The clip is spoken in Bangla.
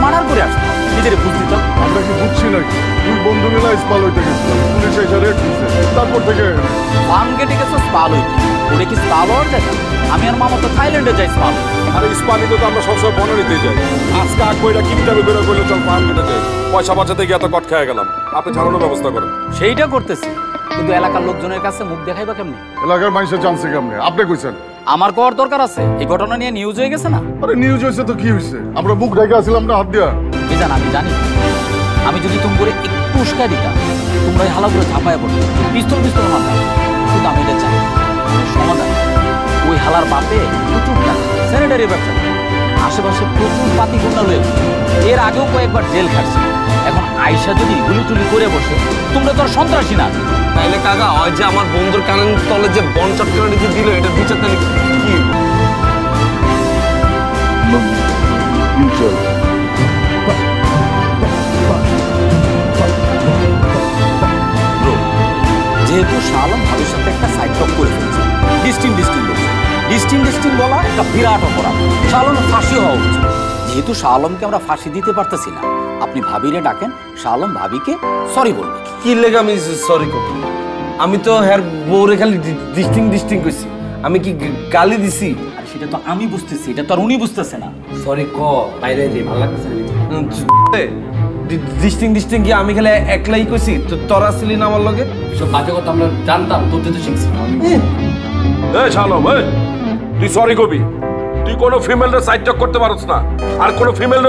মার্ডার করে আসতো নিজের বুঝতে তো আমরা কি বুঝছি নাকি তুই বন্ধু মিলা স্পাল হইতে গেছিলাম পুলিশ এসে রেড দিচ্ছে তারপর থেকে ফার্ম গেটে গেছো স্পাল হইতে ওটা কি স্পাল হওয়ার জায়গা আমি আর মামা তো থাইল্যান্ডে যাই স্পাল আরে স্পানিতে তো আমরা সবসময় বনানীতে যাই আজকে আগ বইটা কিপটাবে বেরো করলে চল ফার্ম গেটে যাই পয়সা বাঁচাতে গিয়ে এত কট খেয়ে গেলাম আপনি ছাড়ানোর ব্যবস্থা করেন সেইটা করতেছি কিন্তু এলাকার লোকজনের কাছে মুখ দেখাইবা কেমনি এলাকার মানুষের জানছে কেমনে আপনি কইছেন আমার কর দরকার আছে এই ঘটনা নিয়ে নিউজ হয়ে গেছে না আরে নিউজ হয়েছে তো কি হয়েছে আমরা মুখ ঢেকে আসলাম না হাত দিয়া বেজান আমি জানি আমি যদি তুমি করে একটু উস্কা দিতাম তোমরা এই হালা করে ঝাঁপায় পড়তো পিস্তল পিস্তল মারতাম কিন্তু আমি এটা চাই সমাধান ওই হালার বাপে প্রচুর টাকা স্যানিটারি ব্যবসা আশেপাশে প্রচুর পাতি গুন্ডা লয়ে এর আগেও কয়েকবার জেল খাটছে এখন আয়সা যদি গুলি টুলি করে বসে তোমরা তো আর সন্ত্রাসী না তাইলে কাকা হয় যে আমার বন্ধুর কানের তলে যে বন চটকানি দিল এটা বিচার তাহলে কি যেহেতু শালম ভাবির সাথে একটা সাইড টক করে ফেলছে ডিস্টিং বলা একটা বিরাট অপরাধ শালম ফাঁসি হওয়া উচিত যেহেতু শালমকে আমরা ফাঁসি দিতে পারতেছি না আপনি ভাবিরে ডাকেন শালম ভাবিকে সরি বলবে কি লেগে আমি সরি করব আমি তো হ্যার বউরে খালি ডিস্টিং কইছি আমি কি গালি দিছি আর সেটা তো আমি বুঝতেছি এটা তো আর উনি বুঝতেছে না সরি ক বাইরে যে ভালো লাগতেছে ডিস্টিং কি আমি খালি একলাই কইছি তো তোরা ছিলি না আমার লগে এসব বাজে কথা আমরা জানতাম তোর তো শিখছি এই শালম এই তুই সরি কবি তুই কোনো ফিমেলের সাইড টক করতে পারছ না আর কোনো ফিমেল